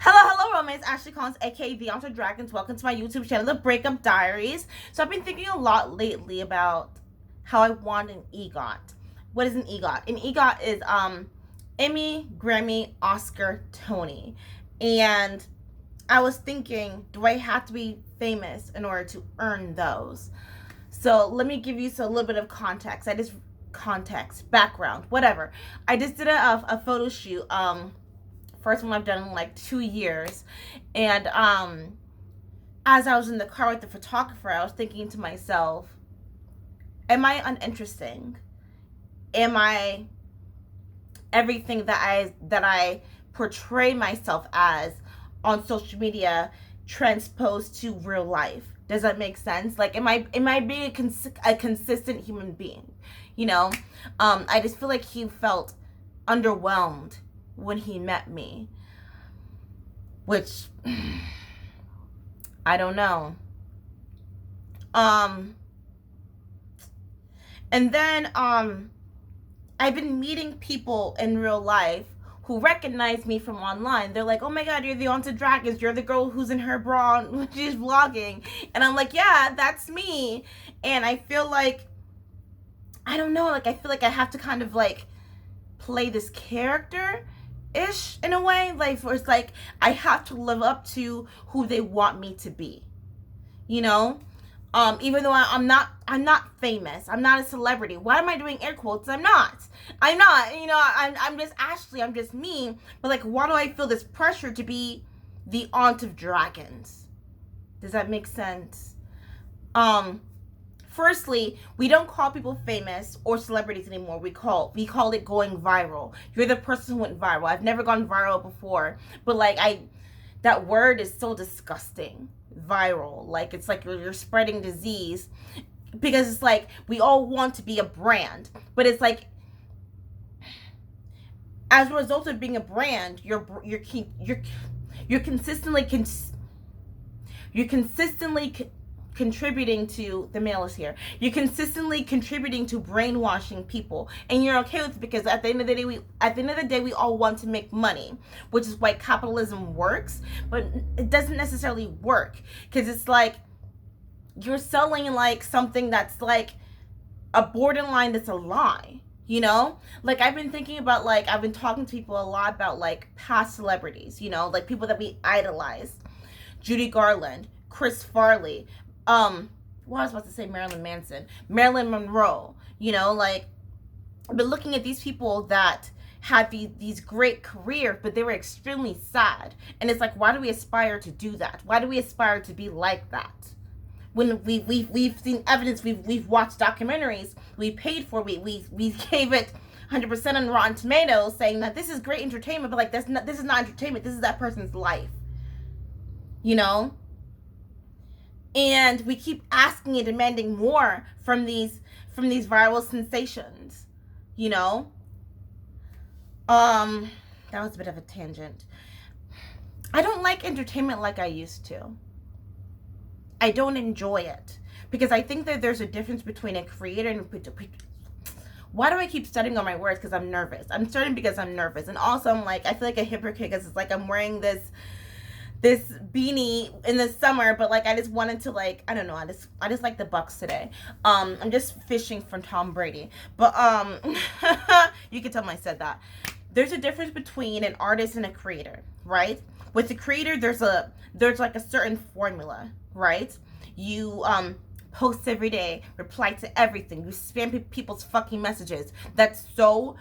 Hello, romance. Ashley Collins, aka The Onto Dragons. Welcome to my YouTube channel, The Breakup Diaries. So I've been thinking a lot lately about how I want an EGOT. What is an EGOT? An EGOT is Emmy, Grammy, Oscar, Tony. And I was thinking, do I have to be famous in order to earn those? So let me give you a little bit of background, whatever. I just did a photo shoot. First one I've done in like 2 years. And as I was in the car with the photographer, I was thinking to myself, am I uninteresting? Am I everything that I portray myself as on social media transposed to real life? Does that make sense? Like, am I being a consistent human being? I just feel like he felt underwhelmed when he met me, which I don't know. And then I've been meeting people in real life who recognize me from online. They're like, "Oh my God, you're the Onto Dragons. You're the girl who's in her bra when she's vlogging." And I'm like, "Yeah, that's me." And I feel like, I don't know, like I feel like I have to kind of like play this character ish in a way, like where it's like I have to live up to who they want me to be, you know. Even though I'm not famous, I'm not a celebrity. Why am I doing air quotes? I'm not, I'm just Ashley, I'm just me. But like, why do I feel this pressure to be the Aunt of Dragons? Does that make sense? Firstly, we don't call people famous or celebrities anymore. We call it going viral. You're the person who went viral. I've never gone viral before, but like that word is so disgusting. Viral, like it's like you're spreading disease, because it's like we all want to be a brand, but it's like as a result of being a brand, you're consistently contributing to the male is here. You're consistently contributing to brainwashing people, and you're okay with it because at the end of the day, we all want to make money, which is why capitalism works. But it doesn't necessarily work because it's like you're selling like something that's like a borderline that's a lie. Like I've been thinking about, like I've been talking to people a lot about like past celebrities, like people that we idolized. Judy Garland, Chris Farley, well, I was about to say Marilyn Manson, Marilyn Monroe, like I've been looking at these people that had these great careers, but they were extremely sad. And it's like, why do we aspire to do that? Why do we aspire to be like that? When we've seen evidence, we've watched documentaries, we paid for, we gave it 100% on Rotten Tomatoes, saying that this is great entertainment, but like this is not entertainment. This is that person's life, and we keep asking and demanding more from these viral sensations. That was a bit of a tangent. I don't like entertainment like I used to. I don't enjoy it because I think that there's a difference between a creator and why do I keep studying on my words? Because I'm nervous. I'm studying because I'm nervous, and also I'm like, I feel like a hypocrite because it's like I'm wearing this beanie in the summer, but like I just wanted to, like, I don't know, I just like the Bucks today. I'm just fishing from Tom Brady, but you can tell me I said that. There's a difference between an artist and a creator, right? With the creator, there's like a certain formula, right? You post every day, reply to everything, you spam people's fucking messages. That's so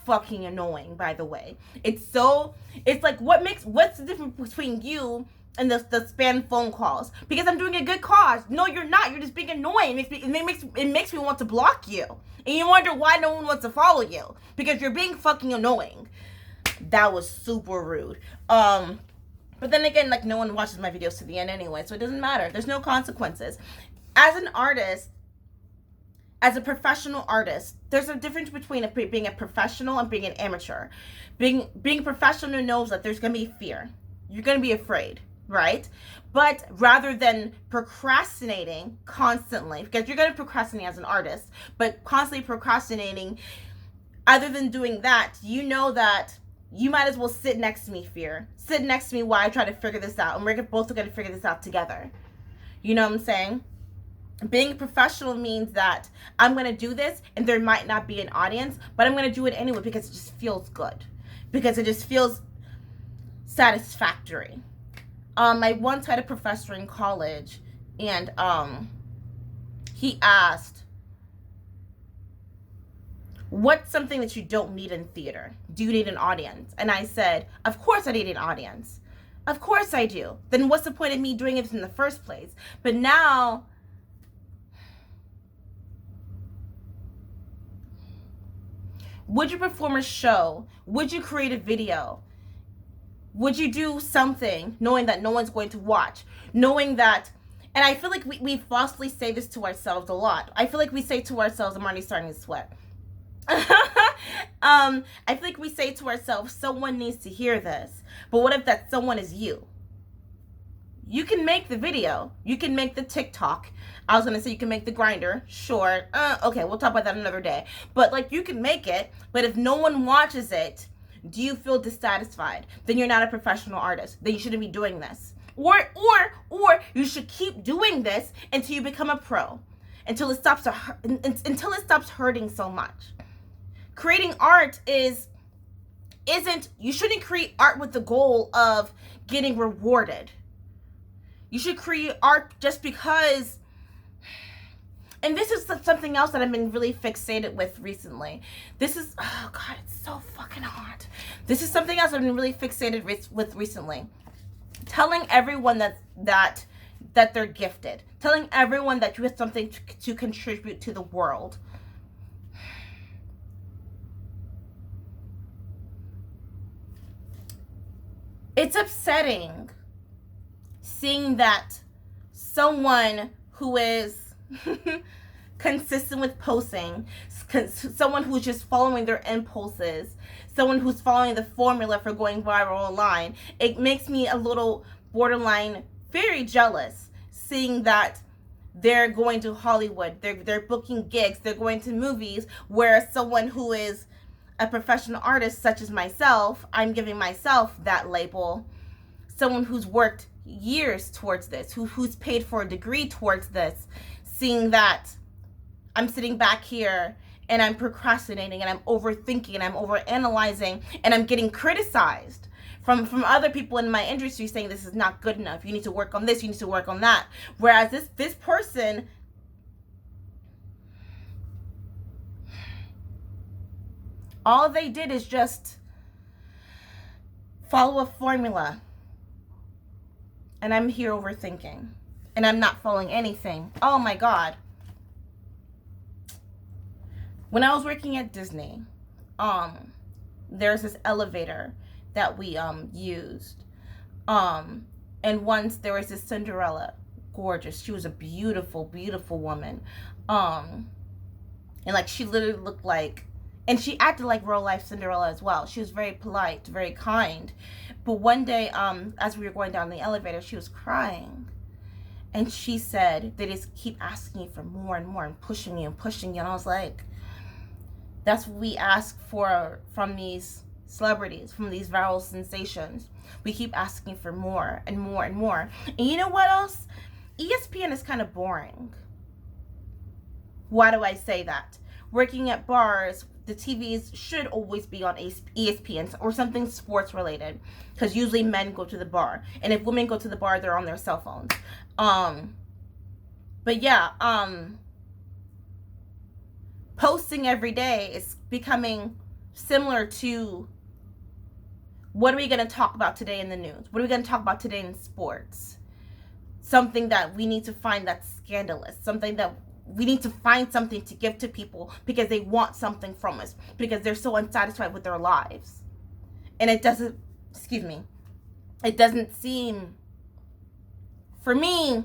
fucking annoying, by the way. It's like, what's the difference between you and the spam phone calls? Because I'm doing a good cause. No, you're not. You're just being annoying. It makes me want to block you. And you wonder why no one wants to follow you. Because you're being fucking annoying. That was super rude. But then again, like, no one watches my videos to the end anyway, so it doesn't matter. There's no consequences. As an artist, as a professional artist, there's a difference between being a professional and being an amateur. Being a professional knows that there's going to be fear. You're going to be afraid, right? But rather than procrastinating constantly, because you're going to procrastinate as an artist, but constantly procrastinating, other than doing that, you know that you might as well sit next to me, fear. Sit next to me while I try to figure this out. And we're both going to figure this out together. You know what I'm saying? Being a professional means that I'm going to do this and there might not be an audience, but I'm going to do it anyway because it just feels good. Because it just feels satisfactory. I once had a professor in college, and he asked, what's something that you don't need in theater? Do you need an audience? And I said, of course I need an audience. Of course I do. Then what's the point of me doing it in the first place? But now, would you perform a show? Would you create a video? Would you do something knowing that no one's going to watch? Knowing that, and I feel like we falsely say this to ourselves a lot. I feel like we say to ourselves, I'm already starting to sweat. I feel like we say to ourselves, someone needs to hear this. But what if that someone is you? You can make the video. You can make the TikTok. I was going to say you can make the grinder. Sure. Okay, we'll talk about that another day. But like, you can make it. But if no one watches it, do you feel dissatisfied? Then you're not a professional artist. Then you shouldn't be doing this. Or you should keep doing this until you become a pro. Until it stops hurting so much. Creating art you shouldn't create art with the goal of getting rewarded. You should create art just because, and this is something else that I've been really fixated with recently. Oh God, it's so fucking hot. This is something else I've been really fixated with recently. Telling everyone that they're gifted. Telling everyone that you have something to contribute to the world. It's upsetting seeing that someone who is consistent with posting, someone who's just following their impulses, someone who's following the formula for going viral online, it makes me a little borderline very jealous seeing that they're going to Hollywood, they're booking gigs, they're going to movies, whereas someone who is a professional artist such as myself, I'm giving myself that label, someone who's worked years towards this, who's paid for a degree towards this, seeing that I'm sitting back here and I'm procrastinating and I'm overthinking and I'm overanalyzing and I'm getting criticized from other people in my industry saying this is not good enough, you need to work on this, you need to work on that, whereas this person, all they did is just follow a formula. And I'm here overthinking. And I'm not following anything. Oh my God. When I was working at Disney, there's this elevator that we used. And once there was this Cinderella, gorgeous. She was a beautiful, beautiful woman. And like she literally looked like, and she acted like real life Cinderella as well. She was very polite, very kind. But one day, as we were going down the elevator, she was crying. And she said, they just keep asking you for more and more and pushing you and pushing you. And I was like, that's what we ask for from these celebrities, from these viral sensations. We keep asking for more and more and more. And you know what else? ESPN is kind of boring. Why do I say that? Working at bars, the TVs should always be on ESPN or something sports related, because usually men go to the bar, and if women go to the bar, they're on their cell phones. But yeah, posting every day is becoming similar to, what are we going to talk about today in the news? What are we going to talk about today in sports? Something that we need to find that's scandalous, something that we need to find something to give to people because they want something from us, because they're so unsatisfied with their lives. And it doesn't, it doesn't seem, for me,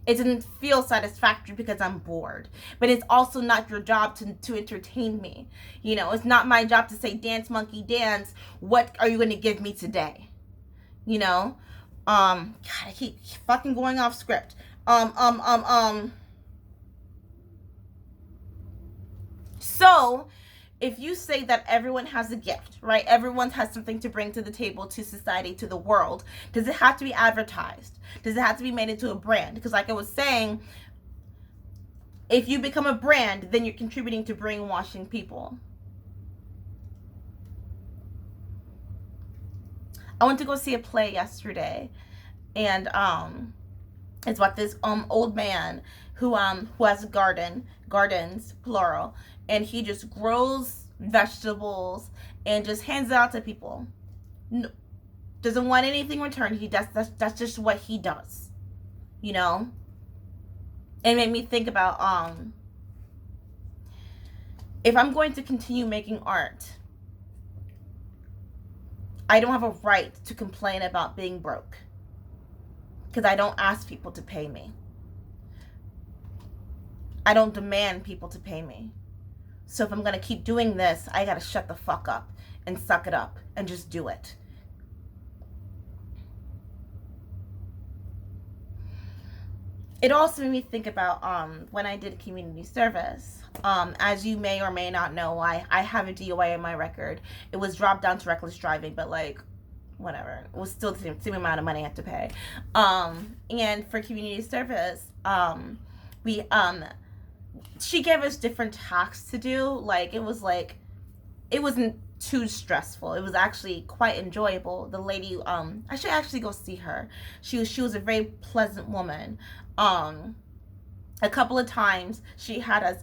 it doesn't feel satisfactory because I'm bored. But it's also not your job to entertain me. You know, it's not my job to say, dance, monkey, dance. What are you going to give me today? You know? God, I keep fucking going off script. So, if you say that everyone has a gift, right? Everyone has something to bring to the table, to society, to the world. Does it have to be advertised? Does it have to be made into a brand? Because like I was saying, if you become a brand, then you're contributing to brainwashing people. I went to go see a play yesterday, and it's about this old man who has a gardens plural, and he just grows vegetables and just hands it out to people. No, doesn't want anything in return. That's just what he does, you know. It made me think about if I'm going to continue making art, I don't have a right to complain about being broke, because I don't ask people to pay me. I don't demand people to pay me. So if I'm going to keep doing this, I got to shut the fuck up and suck it up and just do it. It also made me think about when I did community service. As you may or may not know, I have a DUI in my record. It was dropped down to reckless driving, but like, whatever. It was still the same amount of money I had to pay. And for community service, we she gave us different tasks to do. Like, it wasn't too stressful. It was actually quite enjoyable. The lady, I should actually go see her. She was a very pleasant woman. A couple of times she had us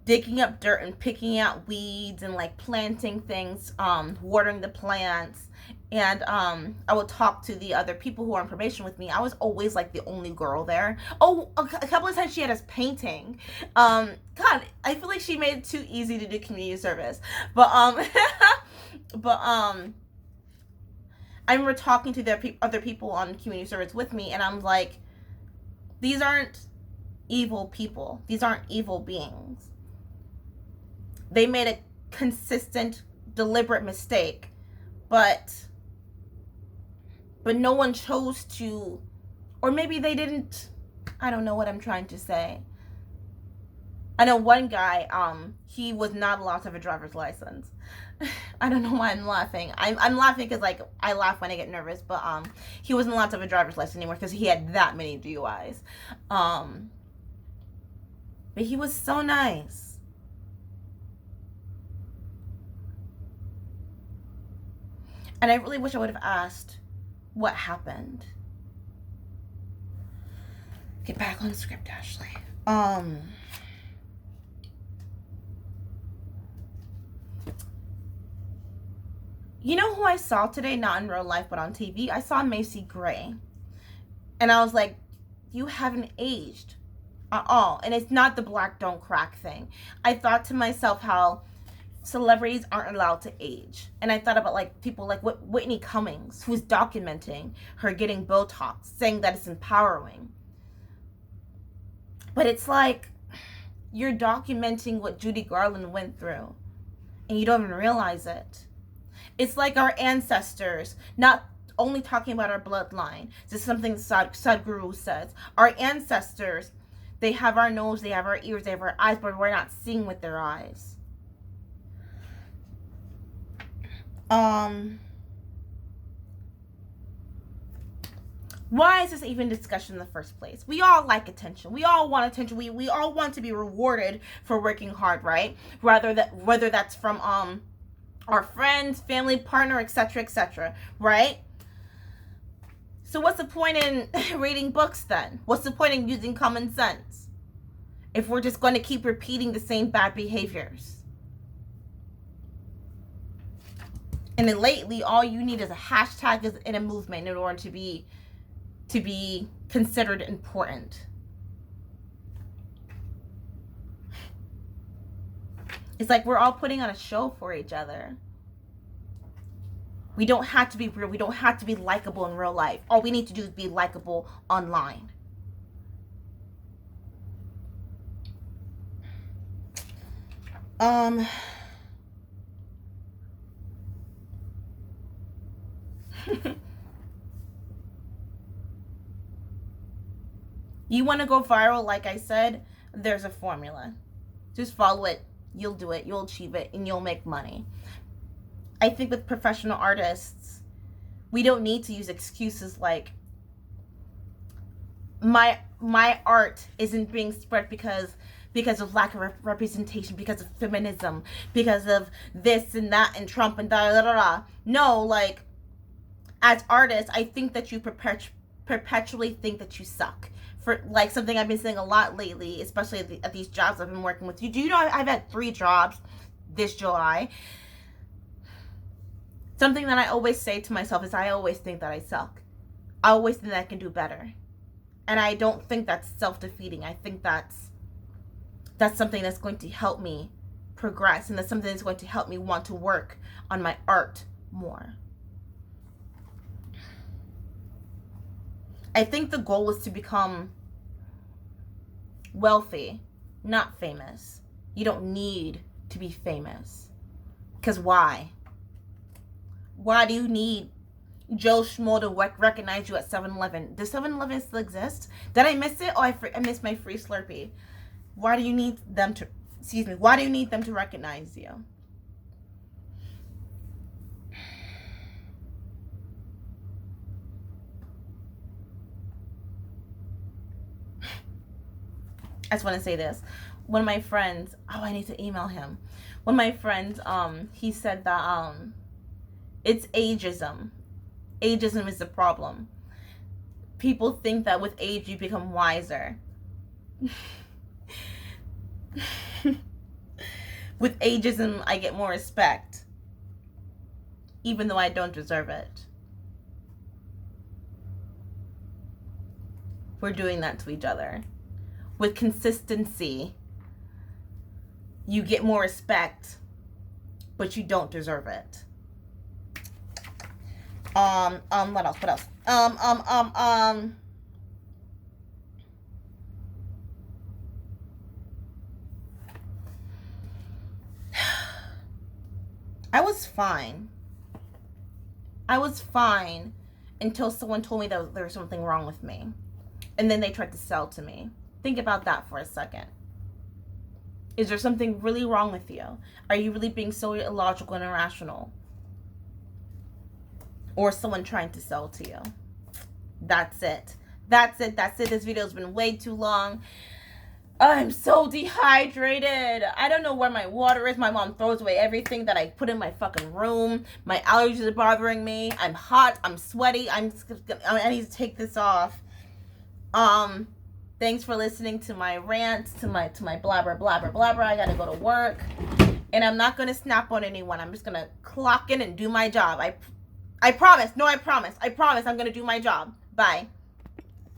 digging up dirt and picking out weeds and like planting things, watering the plants. And I would talk to the other people who were on probation with me. I was always like the only girl there. Oh, a couple of times she had us painting. God, I feel like she made it too easy to do community service. But I remember talking to the other people on community service with me, and I'm like, these aren't evil people. These aren't evil beings. They made a consistent, deliberate mistake, but no one chose to, or maybe they didn't. I don't know what I'm trying to say. I know one guy, he was not allowed to have a driver's license. I don't know why I'm laughing. I'm laughing because like I laugh when I get nervous, but he wasn't allowed to have a driver's license anymore because he had that many DUIs. But he was so nice. And I really wish I would have asked what happened. Get back on script, Ashley. You know who I saw today? Not in real life, but on TV. I saw Macy Gray. And I was like, you haven't aged at all. And it's not the black don't crack thing. I thought to myself how celebrities aren't allowed to age. And I thought about like people like Whitney Cummings, who's documenting her getting Botox, saying that it's empowering. But it's like, you're documenting what Judy Garland went through, and you don't even realize it. It's like our ancestors, not only talking about our bloodline. This is something Sadhguru says. Our ancestors, they have our nose, they have our ears, they have our eyes, but we're not seeing with their eyes. Why is this even discussion in the first place? We all like attention. We all want attention. We all want to be rewarded for working hard, right? Whether that's from our friends, family, partner, etc., right? So what's the point in reading books then? What's the point in using common sense if we're just going to keep repeating the same bad behaviors? And then lately, all you need is a hashtag in a movement in order to be considered important. It's like we're all putting on a show for each other. We don't have to be real. We don't have to be likable in real life. All we need to do is be likable online. You want to go viral, like I said, there's a formula. Just follow it you'll do it, you'll achieve it, and you'll make money. I think with professional artists, we don't need to use excuses like my art isn't being spread because of lack of representation, because of feminism, because of this and that and Trump and da da da da. No, like, as artists, I think that you perpetually think that you suck. For like something I've been saying a lot lately, especially at these jobs I've been working with. Do you know I've had 3 jobs this July? Something that I always say to myself is I always think that I suck. I always think that I can do better. And I don't think that's self-defeating. I think that's something that's going to help me progress, and that's something that's going to help me want to work on my art more. I think the goal is to become wealthy, not famous. You don't need to be famous. Because why? Why do you need Joe Schmo to recognize you at 7-Eleven? Does 7-Eleven still exist? Did I miss it? Oh, I missed my free Slurpee. Why do you need them to, why do you need them to recognize you? I just want to say this. One of my friends, I need to email him. One of my friends, he said that, it's ageism. Ageism is the problem. People think that with age you become wiser. With ageism, I get more respect, even though I don't deserve it. We're doing that to each other. With consistency, you get more respect, but you don't deserve it. What else? I was fine. I was fine until someone told me that there was something wrong with me. And then they tried to sell to me. Think about that for a second. Is there something really wrong with you? Are you really being so illogical and irrational? Or someone trying to sell to you? That's it. That's it. This video's been way too long. I'm so dehydrated. I don't know where my water is. My mom throws away everything that I put in my fucking room. My allergies are bothering me. I'm hot. I'm sweaty. I need to take this off. Thanks for listening to my rants, to my blabber. I gotta go to work. And I'm not gonna snap on anyone. I'm just gonna clock in and do my job. I promise. No, I promise. I'm gonna do my job. Bye.